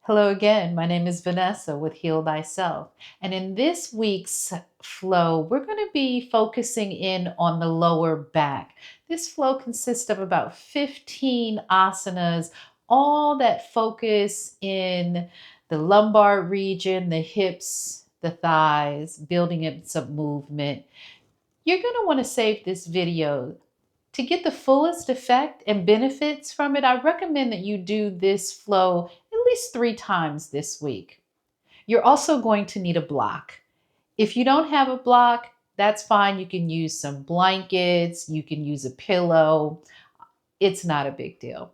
Hello again, my name is Vanessa with Heal Thyself. And in this week's flow, we're going to be focusing in on the lower back. This flow consists of about 15 asanas, all that focus in the lumbar region, the hips, the thighs, building in some movement. You're going to want to save this video. To get the fullest effect and benefits from it, I recommend that you do this flow at least 3 times this week. You're also going to need a block. If you don't have a block, that's fine. You can use some blankets, you can use a pillow. It's not a big deal.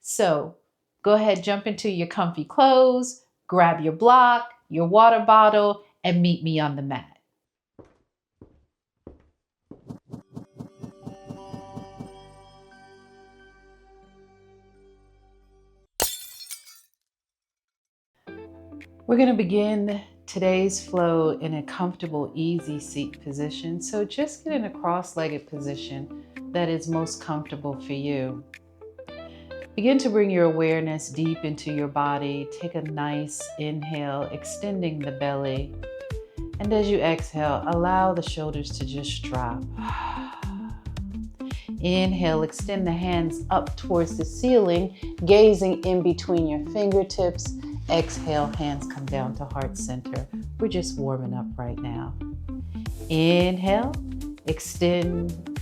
So go ahead, jump into your comfy clothes, grab your block, your water bottle, and meet me on the mat. We're going to begin today's flow in a comfortable, easy seat position. So just get in a cross-legged position that is most comfortable for you. Begin to bring your awareness deep into your body. Take a nice inhale, extending the belly. And as you exhale, allow the shoulders to just drop. Inhale, extend the hands up towards the ceiling, gazing in between your fingertips. Exhale, hands come down to heart center. We're just warming up right now. Inhale, extend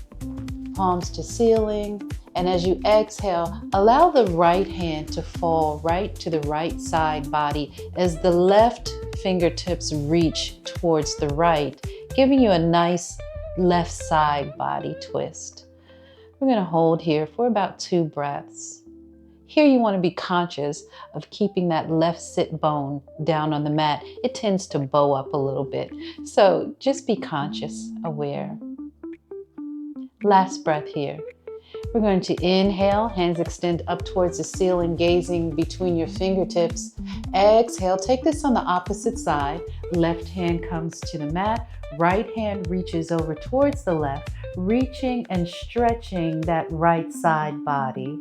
palms to ceiling. And as you exhale, allow the right hand to fall right to the right side body as the left fingertips reach towards the right, giving you a nice left side body twist. We're going to hold here for about 2 breaths. Here you want to be conscious of keeping that left sit bone down on the mat. It tends to bow up a little bit. So just be conscious, aware. Last breath here. We're going to inhale, hands extend up towards the ceiling, gazing between your fingertips. Exhale, take this on the opposite side. Left hand comes to the mat. Right hand reaches over towards the left, reaching and stretching that right side body.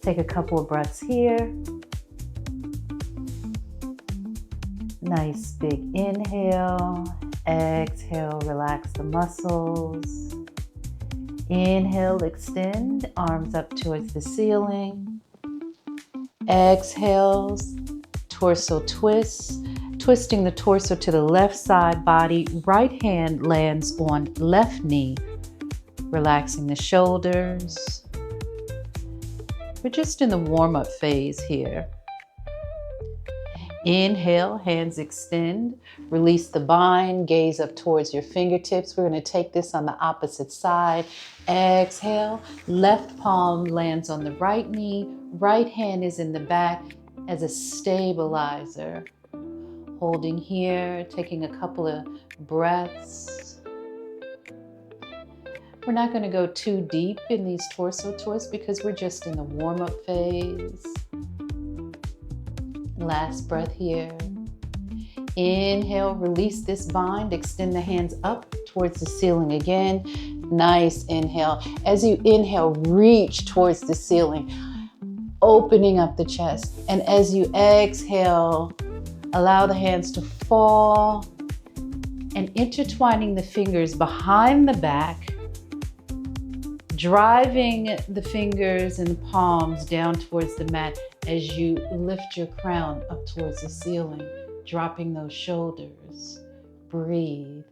Take a couple of breaths here. Nice big inhale. Exhale, relax the muscles. Inhale, extend, arms up towards the ceiling. Exhales, torso twists, twisting the torso to the left side body. Right hand lands on left knee, relaxing the shoulders. We're just in the warm-up phase here. Inhale, hands extend, release the bind, gaze up towards your fingertips. We're going to take this on the opposite side. Exhale, left palm lands on the right knee, right hand is in the back as a stabilizer. Holding here, taking a couple of breaths. We're not going to go too deep in these torso twists because we're just in the warm-up phase. Last breath here. Inhale, release this bind, extend the hands up towards the ceiling again. Nice inhale. As you inhale, reach towards the ceiling, opening up the chest. And as you exhale, allow the hands to fall and intertwining the fingers behind the back, driving the fingers and the palms down towards the mat as you lift your crown up towards the ceiling, dropping those shoulders. Breathe.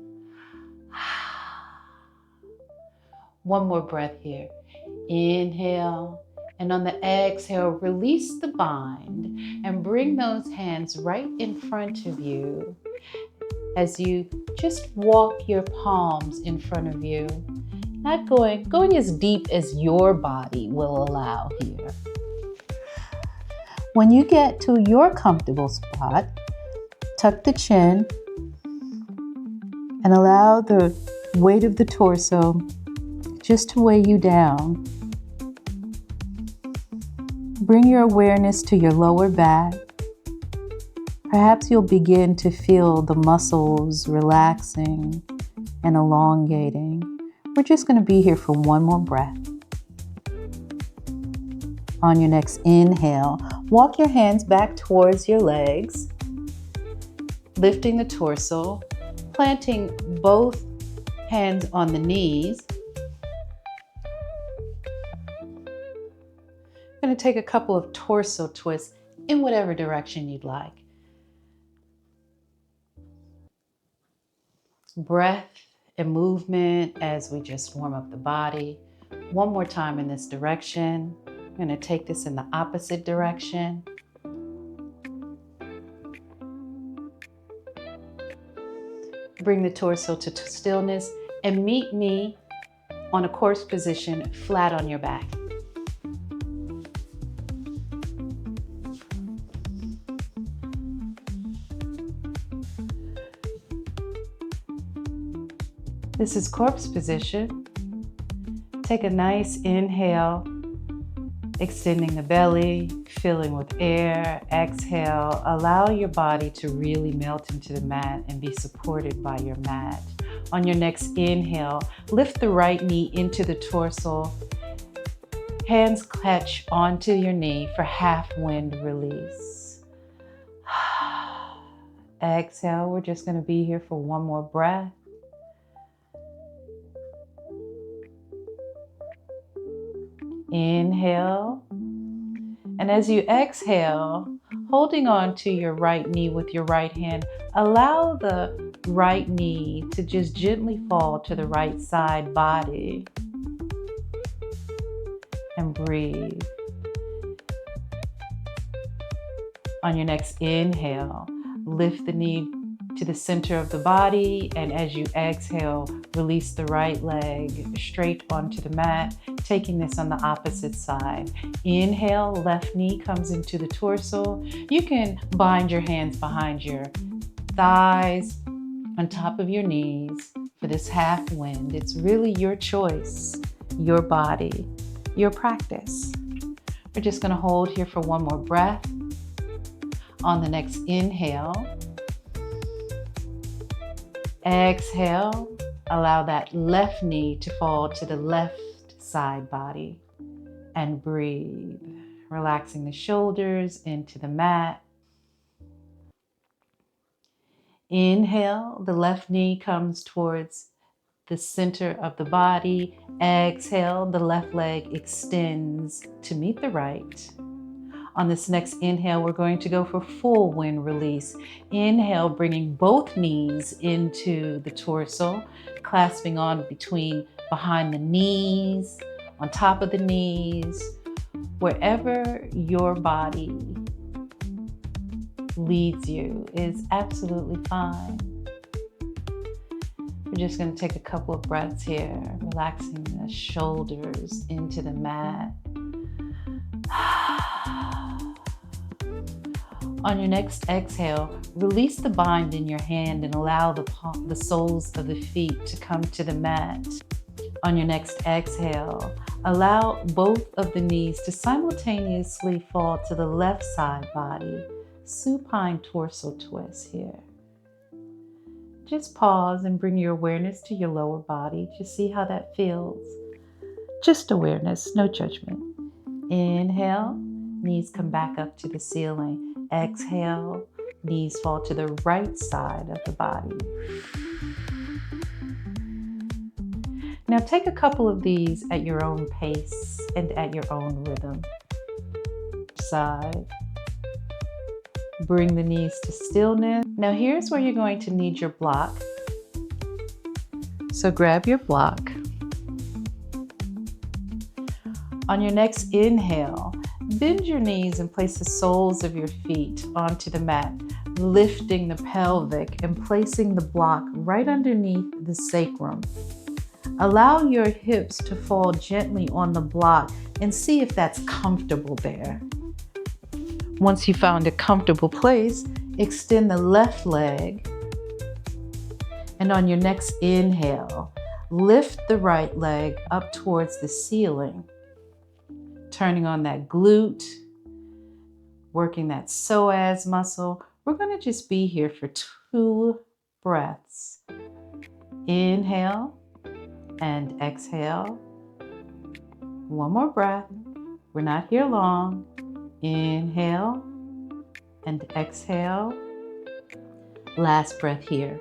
One more breath here. Inhale, and on the exhale, release the bind and bring those hands right in front of you as you just walk your palms in front of you. Not going as deep as your body will allow here. When you get to your comfortable spot, tuck the chin and allow the weight of the torso just to weigh you down. Bring your awareness to your lower back. Perhaps you'll begin to feel the muscles relaxing and elongating. We're just going to be here for one more breath. On your next inhale, walk your hands back towards your legs, lifting the torso, planting both hands on the knees. I'm going to take a couple of torso twists in whatever direction you'd like. Breath and movement as we just warm up the body. One more time in this direction. I'm going to take this in the opposite direction. Bring the torso to stillness and meet me on a corpse position, flat on your back. This is corpse position. Take a nice inhale, extending the belly, filling with air. Exhale, allow your body to really melt into the mat and be supported by your mat. On your next inhale, lift the right knee into the torso. Hands clutch onto your knee for half wind release. Exhale, we're just going to be here for one more breath. Inhale, and as you exhale, holding on to your right knee with your right hand, allow the right knee to just gently fall to the right side body and breathe. On your next inhale, lift the knee to the center of the body, and as you exhale, release the right leg straight onto the mat, taking this on the opposite side. Inhale, left knee comes into the torso. You can bind your hands behind your thighs, on top of your knees for this half wind. It's really your choice, your body, your practice. We're just going to hold here for one more breath. On the next inhale, exhale, allow that left knee to fall to the left side body and breathe, relaxing the shoulders into the mat. Inhale, the left knee comes towards the center of the body. Exhale, the left leg extends to meet the right. On this next inhale, we're going to go for full wind release. Inhale, bringing both knees into the torso, clasping on behind the knees, on top of the knees, wherever your body leads you is absolutely fine. We're just going to take a couple of breaths here, relaxing the shoulders into the mat. On your next exhale, release the bind in your hand and allow the soles of the feet to come to the mat. On your next exhale, allow both of the knees to simultaneously fall to the left side body. Supine torso twist here. Just pause and bring your awareness to your lower body to see how that feels. Just awareness, no judgment. Inhale, knees come back up to the ceiling. Exhale, knees fall to the right side of the body. Now take a couple of these at your own pace and at your own rhythm. Side. Bring the knees to stillness. Now here's where you're going to need your block. So grab your block. On your next inhale, bend your knees and place the soles of your feet onto the mat, lifting the pelvic and placing the block right underneath the sacrum. Allow your hips to fall gently on the block and see if that's comfortable there. Once you found a comfortable place, extend the left leg. And on your next inhale, lift the right leg up towards the ceiling, turning on that glute, working that psoas muscle. We're going to just be here for 2 breaths. Inhale and exhale. One more breath. We're not here long. Inhale and exhale. Last breath here.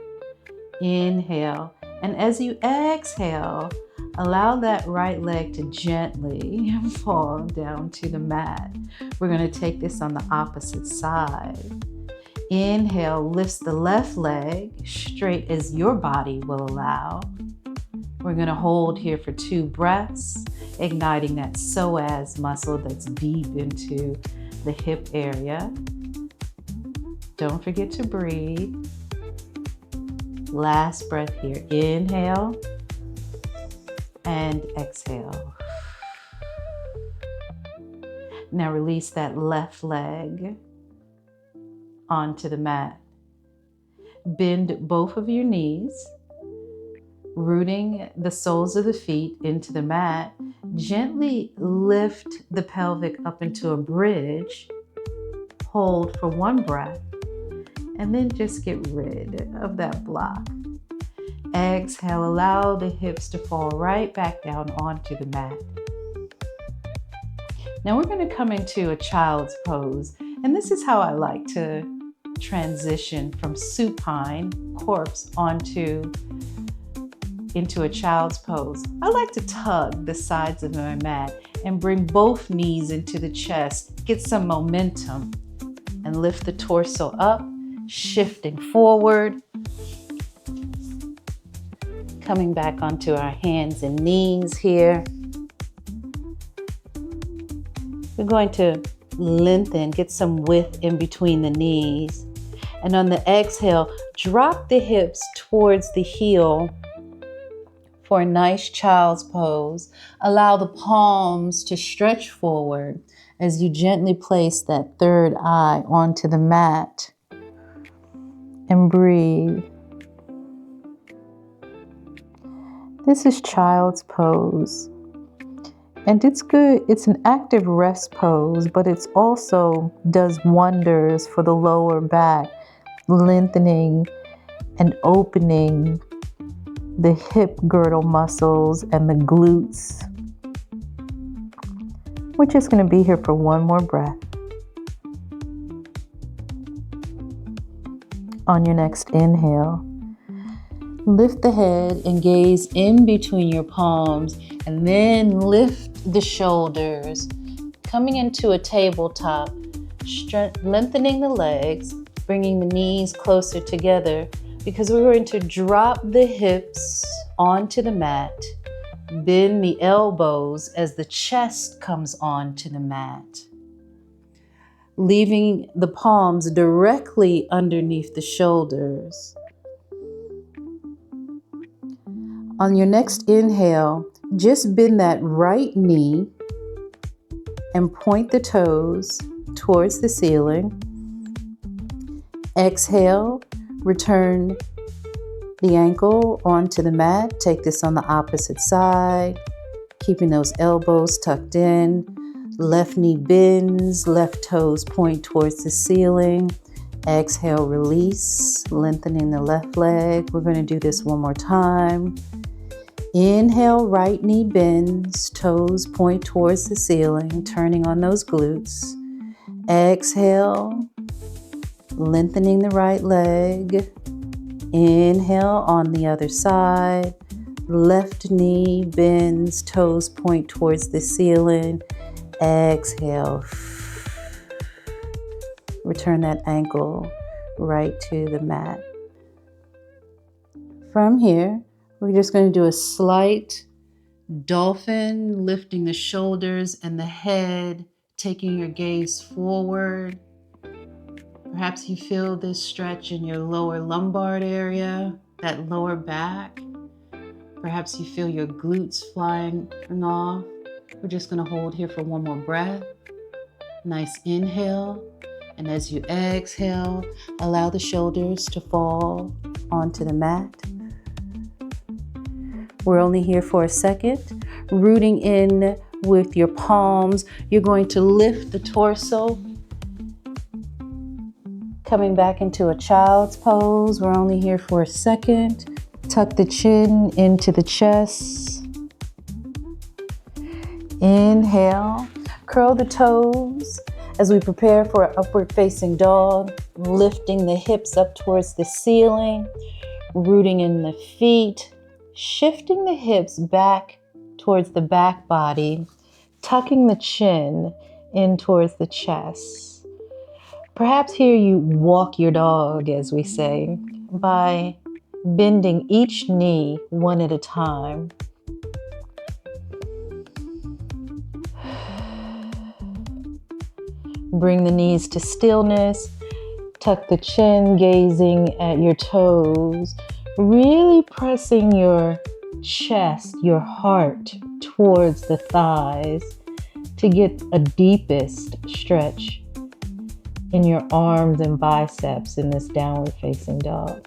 Inhale. And as you exhale, allow that right leg to gently fall down to the mat. We're going to take this on the opposite side. Inhale, lifts the left leg straight as your body will allow. We're going to hold here for 2 breaths, igniting that psoas muscle that's deep into the hip area. Don't forget to breathe. Last breath here. Inhale and exhale. Now release that left leg onto the mat. Bend both of your knees, rooting the soles of the feet into the mat. Gently lift the pelvic up into a bridge. Hold for 1 breath, and then just get rid of that block. Exhale, allow the hips to fall right back down onto the mat. Now we're going to come into a child's pose, and this is how I like to transition from supine corpse into a child's pose. I like to tug the sides of my mat and bring both knees into the chest, get some momentum, and lift the torso up, shifting forward, coming back onto our hands and knees here. We're going to lengthen, get some width in between the knees. And on the exhale, drop the hips towards the heel for a nice child's pose. Allow the palms to stretch forward as you gently place that third eye onto the mat. And breathe. This is child's pose. And it's good. It's an active rest pose, but it's also does wonders for the lower back, lengthening and opening the hip girdle muscles and the glutes. We're just going to be here for 1 more breath. On your next inhale, lift the head and gaze in between your palms, and then lift the shoulders, coming into a tabletop, lengthening the legs, bringing the knees closer together, because we're going to drop the hips onto the mat, bend the elbows as the chest comes onto the mat, leaving the palms directly underneath the shoulders. On your next inhale, just bend that right knee and point the toes towards the ceiling. Exhale, return the ankle onto the mat. Take this on the opposite side, keeping those elbows tucked in. Left knee bends, left toes point towards the ceiling. Exhale, release, lengthening the left leg. We're going to do this 1 more time. Inhale, right knee bends, toes point towards the ceiling, turning on those glutes. Exhale, lengthening the right leg. Inhale on the other side. Left knee bends, toes point towards the ceiling. Exhale. Return that ankle right to the mat. From here, we're just going to do a slight dolphin, lifting the shoulders and the head, taking your gaze forward. Perhaps you feel this stretch in your lower lumbar area, that lower back. Perhaps you feel your glutes flying off. We're just going to hold here for 1 more breath. Nice inhale. And as you exhale, allow the shoulders to fall onto the mat. We're only here for a second. Rooting in with your palms, you're going to lift the torso. Coming back into a child's pose. We're only here for a second. Tuck the chin into the chest. Inhale. Curl the toes as we prepare for an upward facing dog, lifting the hips up towards the ceiling, rooting in the feet, shifting the hips back towards the back body, tucking the chin in towards the chest. Perhaps here you walk your dog, as we say, by bending each knee one at a time. Bring the knees to stillness. Tuck the chin, gazing at your toes. Really pressing your chest, your heart towards the thighs to get a deepest stretch in your arms and biceps in this downward facing dog.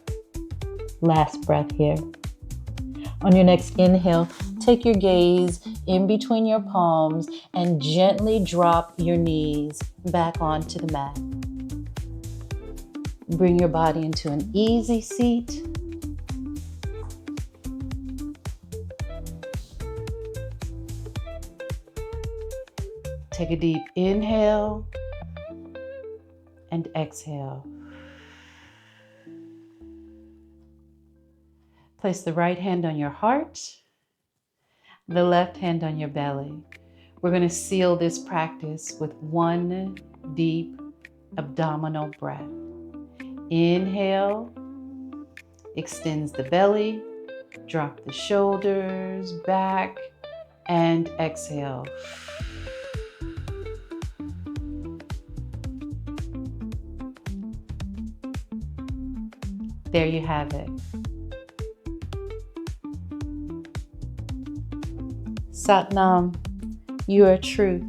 Last breath here. On your next inhale, take your gaze in between your palms and gently drop your knees back onto the mat. Bring your body into an easy seat. Take a deep inhale and exhale. Place the right hand on your heart, the left hand on your belly. We're going to seal this practice with one deep abdominal breath. Inhale, extends the belly, drop the shoulders back, and exhale. There you have it. Satnam, you are truth.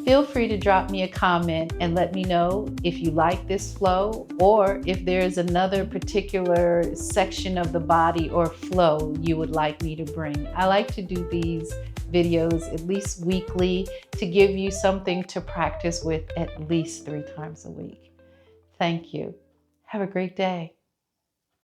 Feel free to drop me a comment and let me know if you like this flow or if there's another particular section of the body or flow you would like me to bring. I like to do these videos at least weekly to give you something to practice with at least 3 times a week. Thank you. Have a great day.